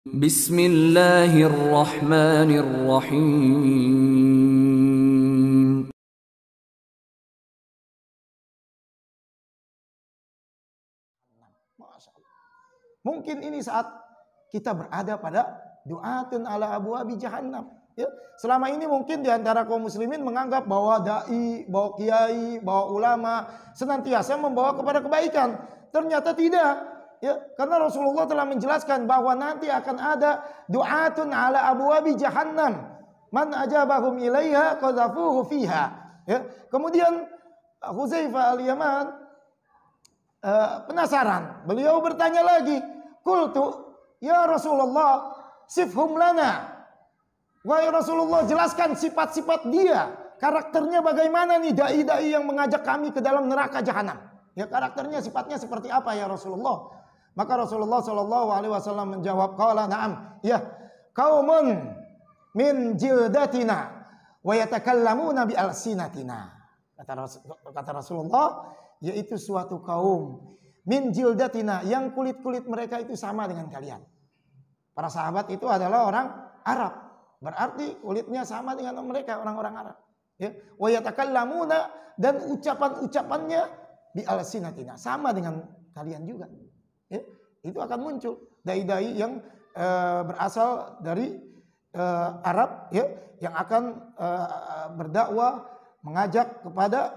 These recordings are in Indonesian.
Bismillahirrahmanirrahim. Masya Allah. Mungkin ini saat kita berada pada du'atun ala abwabi jahannam. Ya, selama ini mungkin di antara kaum muslimin menganggap bahwa dai, bahwa kiai, bahwa ulama senantiasa membawa kepada kebaikan. Ternyata tidak. Ya, karena Rasulullah telah menjelaskan bahwa nanti akan ada du'atun ala abwabi jahannam. Man ajabahum ilaiha qadhafuhu fiha. Ya, kemudian Hudzaifah al-Yaman penasaran. Beliau bertanya lagi, "Qultu ya Rasulullah, sifhum lana." Wahai Rasulullah, jelaskan sifat-sifat dia. Karakternya bagaimana nih dai-dai yang mengajak kami ke dalam neraka jahanam? Ya, karakternya, sifatnya seperti apa ya Rasulullah? Maka Rasulullah Shallallahu Alaihi Wasallam menjawab, "Qala na'am, ya, qaumun min jildatina wa yatakallamuna bi alsinatina." Kata Rasulullah, yaitu suatu kaum min jildatina, yang kulit-kulit mereka itu sama dengan kalian. Para sahabat itu adalah orang Arab, berarti kulitnya sama dengan mereka, orang-orang Arab. Ya, wa yatakallamuna, dan ucapan-ucapannya bi alsinatina, sama dengan kalian juga. Ya, itu akan muncul dai-dai yang berasal dari Arab, ya, yang akan berdakwah, mengajak kepada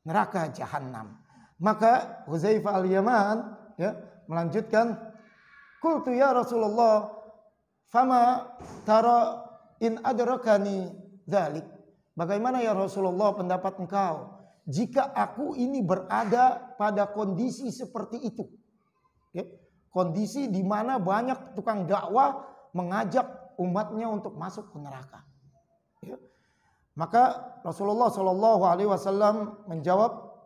neraka jahanam. Maka Hudzaifah al-Yaman, ya, melanjutkan, "Qultu ya Rasulullah, fama tara in adrakani dzalik." Bagaimana ya Rasulullah pendapat engkau jika aku ini berada pada kondisi seperti itu? Ya, kondisi di mana banyak tukang dakwah mengajak umatnya untuk masuk ke neraka. Ya. Maka Rasulullah Shallallahu Alaihi Wasallam menjawab,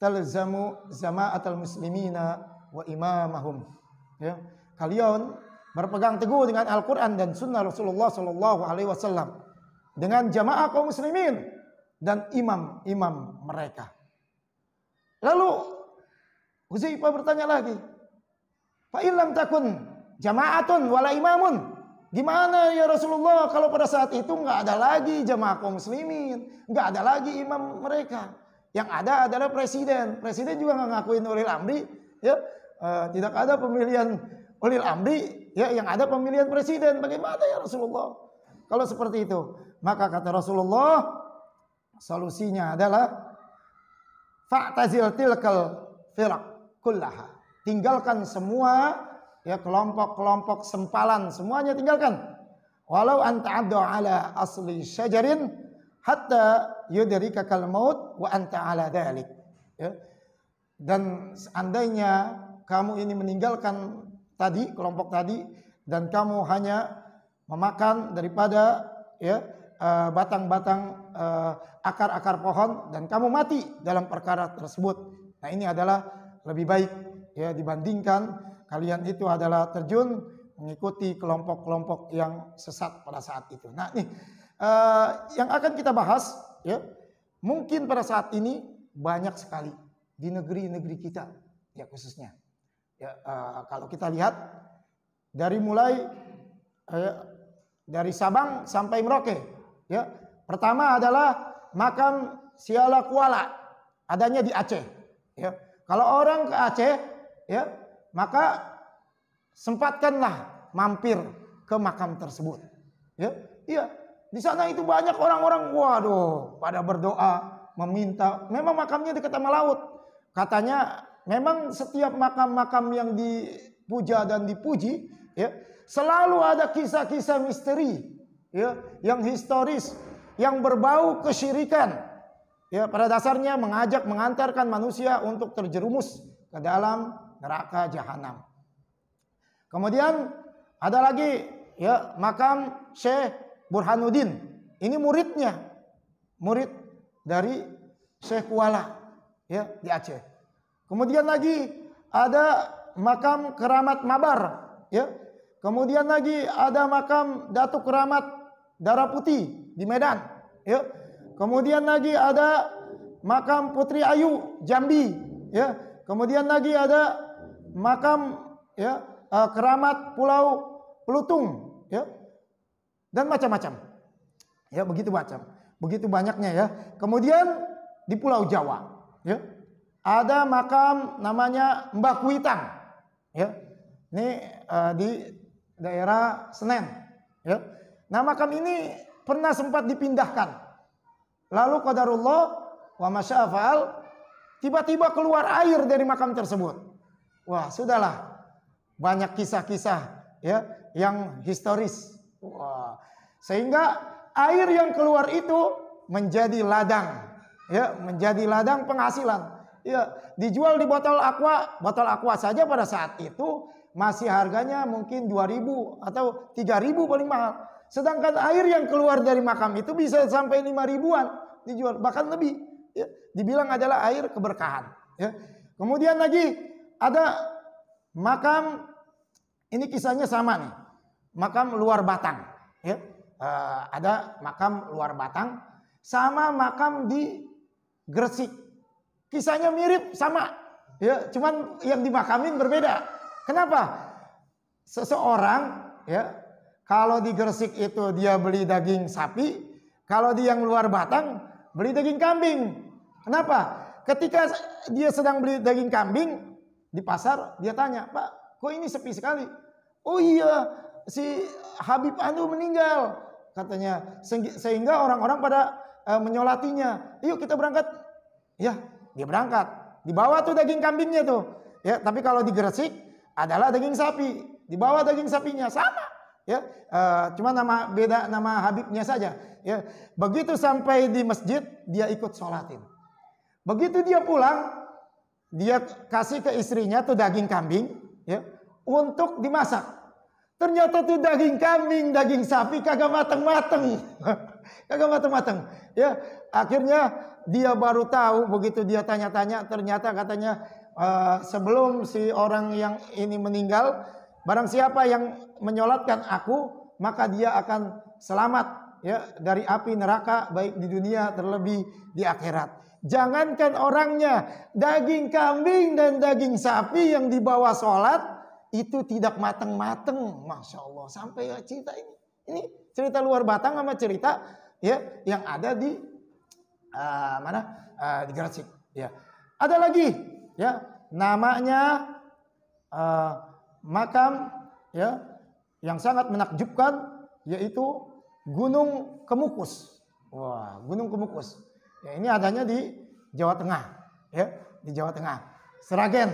"Talzamu zama'atal muslimina wa imamahum." Ya, kalian berpegang teguh dengan Al-Quran dan Sunnah Rasulullah Shallallahu Alaihi Wasallam, dengan jamaah kaum muslimin dan imam-imam mereka. Lalu Hudzaifah bertanya lagi, "Fa illam takun jama'atun wala imamun." Gimana ya Rasulullah kalau pada saat itu nggak ada lagi jamaah kaum muslimin, nggak ada lagi imam mereka, yang ada adalah presiden. Presiden juga nggak ngakuin ulil amri, ya, tidak ada pemilihan ulil amri, ya, yang ada pemilihan presiden. Bagaimana ya Rasulullah kalau seperti itu? Maka kata Rasulullah, solusinya adalah fa'tazil tilkal firaq kullaha. Tinggalkan semua, ya, kelompok-kelompok sempalan, semuanya tinggalkan. Walau anta addu ala asli syajarin hatta yudrikakal maut wa anta ala dzalik. Ya. Dan seandainya kamu ini meninggalkan tadi, kelompok tadi, dan kamu hanya memakan daripada, ya, batang-batang akar-akar pohon, dan kamu mati dalam perkara tersebut. Nah, ini adalah lebih baik, ya, dibandingkan kalian itu adalah terjun mengikuti kelompok-kelompok yang sesat pada saat itu. Nah, nih yang akan kita bahas, ya, mungkin pada saat ini banyak sekali di negeri-negeri kita, ya, khususnya. Ya, kalau kita lihat dari mulai dari Sabang sampai Merauke, ya. Pertama adalah makam Siala Kuala, adanya di Aceh. Ya. Kalau orang ke Aceh, ya, maka sempatkanlah mampir ke makam tersebut. Ya, iya, di sana itu banyak orang-orang, waduh, pada berdoa, meminta. Memang makamnya dekat sama laut. Katanya memang setiap makam-makam yang dipuja dan dipuji, ya, selalu ada kisah-kisah misteri, ya, yang historis, yang berbau kesyirikan. Ya, pada dasarnya mengajak, mengantarkan manusia untuk terjerumus ke dalam neraka jahanam. Kemudian ada lagi, ya, makam Syekh Burhanuddin. Ini muridnya, murid dari Syekh Kuala, ya, di Aceh. Kemudian lagi ada makam Keramat Mabar, ya. Kemudian lagi ada makam Datuk Keramat Darah Putih di Medan, ya. Kemudian lagi ada makam Putri Ayu Jambi, ya. Kemudian lagi ada makam, ya, Keramat Pulau Pelutung, ya, dan macam-macam, ya, begitu banyaknya, ya. Kemudian di Pulau Jawa, ya, ada makam namanya Mbah Kuitang, ya, ini di daerah Senen, ya. Nah, makam ini pernah sempat dipindahkan, lalu qadarullah wa masya fa'al, tiba-tiba keluar air dari makam tersebut. Wah, sudahlah, banyak kisah-kisah, ya, yang historis. Wah, sehingga air yang keluar itu menjadi ladang, ya, menjadi ladang penghasilan. Ya, dijual di botol aqua saja pada saat itu masih harganya mungkin 2.000 atau 3.000 paling mahal. Sedangkan air yang keluar dari makam itu bisa sampai 5.000-an dijual, bahkan lebih. Ya, dibilang adalah air keberkahan. Ya. Kemudian lagi ada makam, ini kisahnya sama nih, makam Luar Batang. Ya. Ada makam Luar Batang sama makam di Gresik. Kisahnya mirip sama, ya, cuman yang dimakamin berbeda. Kenapa? Seseorang, ya, kalau di Gresik itu dia beli daging sapi, kalau di yang Luar Batang beli daging kambing. Kenapa? Ketika dia sedang beli daging kambing di pasar, dia tanya, "Pak, kok ini sepi sekali?" "Oh iya, si Habib Anu meninggal," katanya. Sehingga orang-orang pada menyolatinya. "Yuk kita berangkat." Ya, dia berangkat. Dibawa tuh daging kambingnya tuh. Ya, tapi kalau di Gresik adalah daging sapi. Dibawa daging sapinya sama. Ya, cuma beda nama Habibnya saja. Ya, begitu sampai di masjid dia ikut sholatin. Begitu dia pulang, dia kasih ke istrinya tuh daging kambing, ya, untuk dimasak. Ternyata tuh daging kambing, daging sapi kagak mateng-mateng. Kagak mateng-mateng. Ya, akhirnya dia baru tahu, begitu dia tanya-tanya, ternyata katanya sebelum si orang yang ini meninggal, barang siapa yang menyolatkan aku, maka dia akan selamat, ya, dari api neraka baik di dunia terlebih di akhirat. Jangankan orangnya, daging kambing dan daging sapi yang dibawa sholat itu tidak mateng-mateng. Masya Allah, sampai ya cerita ini cerita Luar Batang sama cerita, ya, yang ada di di Gresik. Ya, ada lagi, ya, namanya makam, ya, yang sangat menakjubkan, yaitu Gunung Kemukus. Wah, Gunung Kemukus. Ya, ini adanya di Jawa Tengah, ya, di Jawa Tengah, Sragen,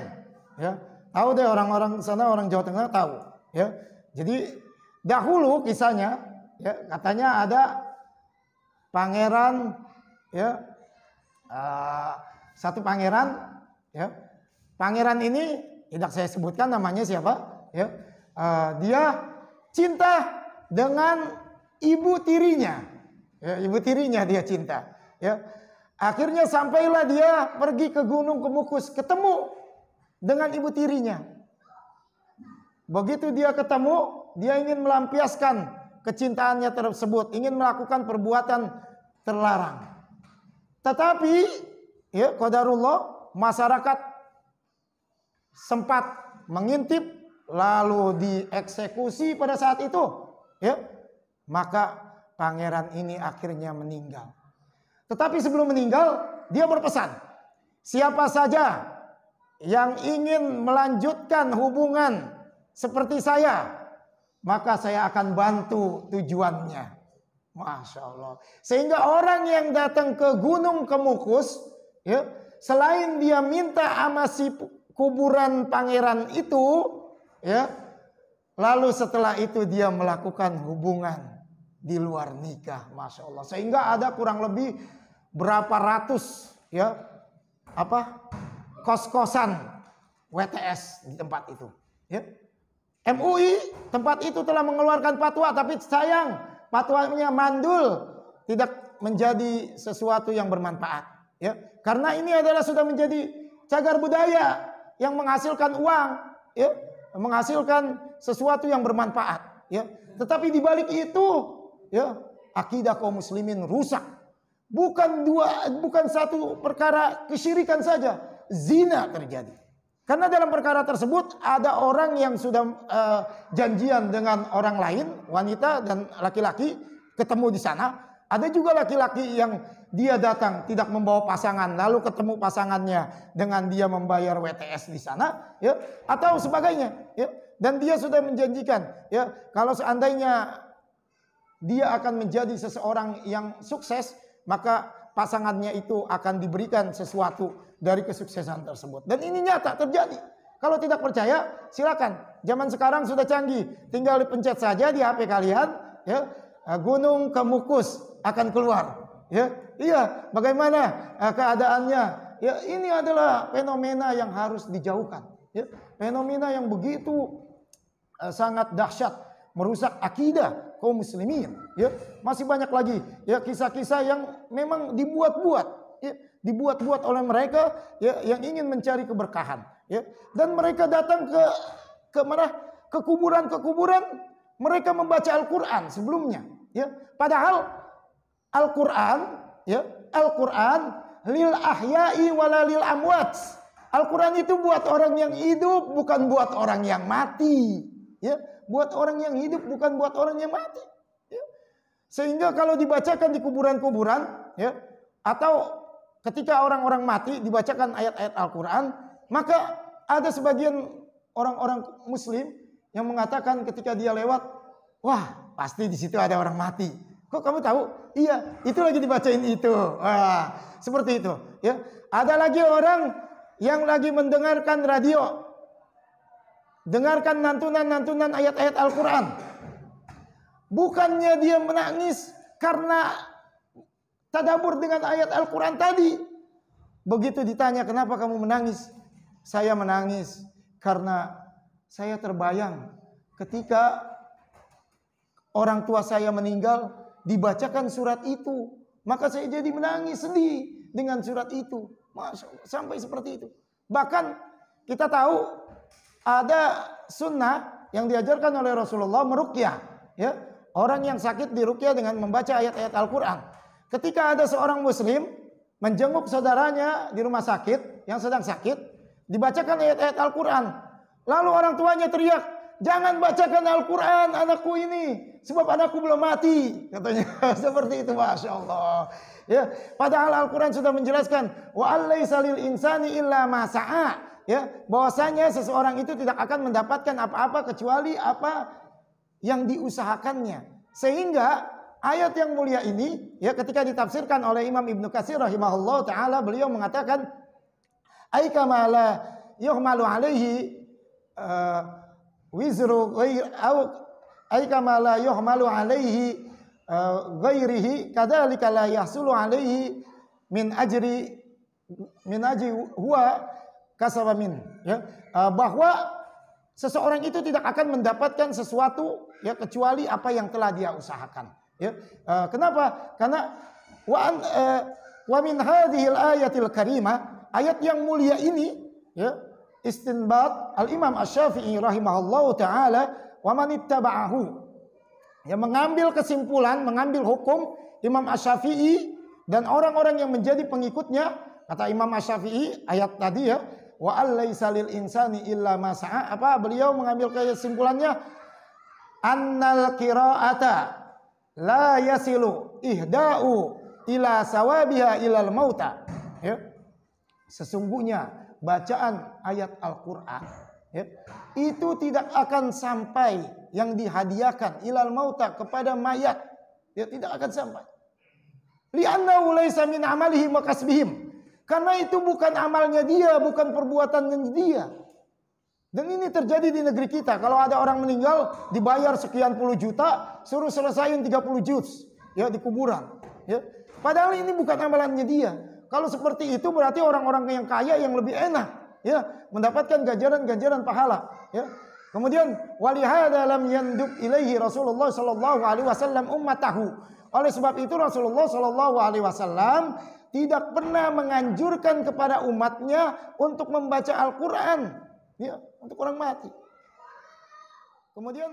ya. Tahu deh orang-orang sana, orang Jawa Tengah tahu, ya. Jadi dahulu kisahnya, ya, katanya ada pangeran, ya, satu pangeran, ya. Pangeran ini tidak saya sebutkan namanya siapa, ya. Dia cinta dengan ibu tirinya, ya, ibu tirinya dia cinta, ya. Akhirnya sampailah dia pergi ke Gunung Kemukus, ketemu dengan ibu tirinya. Begitu dia ketemu, dia ingin melampiaskan kecintaannya tersebut, ingin melakukan perbuatan terlarang. Tetapi, ya, qadarullah, masyarakat sempat mengintip lalu dieksekusi pada saat itu, ya. Maka pangeran ini akhirnya meninggal. Tetapi sebelum meninggal, dia berpesan, siapa saja yang ingin melanjutkan hubungan seperti saya, maka saya akan bantu tujuannya. Masya Allah. Sehingga orang yang datang ke Gunung Kemukus, ya, selain dia minta sama si kuburan pangeran itu, ya, lalu setelah itu dia melakukan hubungan di luar nikah, Masya Allah. Sehingga ada kurang lebih berapa ratus, ya, kos-kosan WTS di tempat itu, ya. MUI tempat itu telah mengeluarkan fatwa, tapi sayang fatwanya mandul, tidak menjadi sesuatu yang bermanfaat, ya. Karena ini adalah sudah menjadi cagar budaya yang menghasilkan uang, ya, menghasilkan sesuatu yang bermanfaat, ya. Tetapi di balik itu, ya, akidah kaum muslimin rusak. Bukan satu perkara kesyirikan saja, zina terjadi. Karena dalam perkara tersebut ada orang yang sudah janjian dengan orang lain, wanita dan laki-laki ketemu di sana. Ada juga laki-laki yang dia datang tidak membawa pasangan, lalu ketemu pasangannya dengan dia membayar WTS di sana, ya, atau sebagainya, ya. Dan dia sudah menjanjikan, ya, kalau seandainya dia akan menjadi seseorang yang sukses, maka pasangannya itu akan diberikan sesuatu dari kesuksesan tersebut. Dan ini nyata terjadi. Kalau tidak percaya, silakan. Zaman sekarang sudah canggih, tinggal dipencet saja di HP kalian, ya, Gunung Kemukus akan keluar. Ya, iya, bagaimana keadaannya? Ya, ini adalah fenomena yang harus dijauhkan. Ya, fenomena yang begitu sangat dahsyat, merusak akidah kaum muslimin. Ya, masih banyak lagi ya kisah-kisah yang memang dibuat-buat, ya, dibuat-buat oleh mereka, ya, yang ingin mencari keberkahan. Ya, dan mereka datang ke mana? Ke kuburan-kuburan, mereka membaca Al-Quran sebelumnya. Ya, padahal Al-Quran, ya, Al-Quran lil ahya'i wala lil amwat. Al-Quran itu buat orang yang hidup, bukan buat orang yang mati. Ya, buat orang yang hidup, bukan buat orang yang mati. Ya. Sehingga kalau dibacakan di kuburan-kuburan, ya, atau ketika orang-orang mati dibacakan ayat-ayat Al-Quran, maka ada sebagian orang-orang Muslim yang mengatakan ketika dia lewat, wah, pasti di situ ada orang mati. Kok kamu tahu? Iya, itu lagi dibacain itu. Wah, seperti itu. Ya, ada lagi orang yang lagi mendengarkan radio, dengarkan nantunan ayat-ayat Al-Quran. Bukannya dia menangis karena tadabbur dengan ayat Al-Quran tadi. Begitu ditanya, kenapa kamu menangis? Saya menangis karena saya terbayang ketika orang tua saya meninggal, dibacakan surat itu. Maka saya jadi menangis, sedih dengan surat itu. Masya Allah, sampai seperti itu. Bahkan kita tahu ada sunnah yang diajarkan oleh Rasulullah meruqyah, ya. Orang yang sakit diruqyah dengan membaca ayat-ayat Al-Quran. Ketika ada seorang muslim menjenguk saudaranya di rumah sakit yang sedang sakit, dibacakan ayat-ayat Al-Quran. Lalu orang tuanya teriak, jangan bacakan Al-Quran anakku ini, sebab anakku belum mati, katanya. Seperti itu, Masya Allah. Ya, padahal Al-Quran sudah menjelaskan, wa allaisa lil insani illa ma sa'a, ya, bahwasanya seseorang itu tidak akan mendapatkan apa-apa kecuali apa yang diusahakannya. Sehingga ayat yang mulia ini, ya, ketika ditafsirkan oleh Imam Ibnu Katsir rahimahullah taala, beliau mengatakan ay kama la yuhmalu alaihi wizru ghair au ay kama la yuhmalu alaihi ghairihi kadzalika la yahsulu alaihi min ajri huwa kasaba min, ya, bahwa seseorang itu tidak akan mendapatkan sesuatu, ya, kecuali apa yang telah dia usahakan, ya. Kenapa? Karena wa min hadhil ayatil karimah, ayat yang mulia ini, ya, istinbat al-Imam Asy-Syafi'i rahimahullahu taala, wa man ittaba'ahu, yang mengambil kesimpulan, mengambil hukum Imam Asy-Syafi'i dan orang-orang yang menjadi pengikutnya. Kata Imam Asy-Syafi'i ayat tadi, ya, wa allaisa lil insani illa ma sa'a, apa beliau mengambil kesimpulannya, annal qira'ata la yasilu ihda'u ila sawabiha ilal mauta, ya. Sesungguhnya bacaan ayat Al-Quran, ya, itu tidak akan sampai yang dihadiahkan ilal mauta kepada mayat, ya, tidak akan sampai. Li'annahu laisa min amalihi wa kasbihim, karena itu bukan amalnya dia, bukan perbuatannya dia. Dan ini terjadi di negeri kita. Kalau ada orang meninggal dibayar sekian puluh juta, suruh selesaiin 30 juz, ya, di kuburan, ya. Padahal ini bukan amalannya dia. Kalau seperti itu berarti orang-orang yang kaya yang lebih enak, ya, mendapatkan ganjaran-ganjaran pahala, ya. Kemudian walihada lam yandub ilaihi Rasulullah sallallahu alaihi wasallam ummatahu. Oleh sebab itu Rasulullah sallallahu alaihi wasallam tidak pernah menganjurkan kepada umatnya untuk membaca Al-Quran, ya, untuk orang mati. Kemudian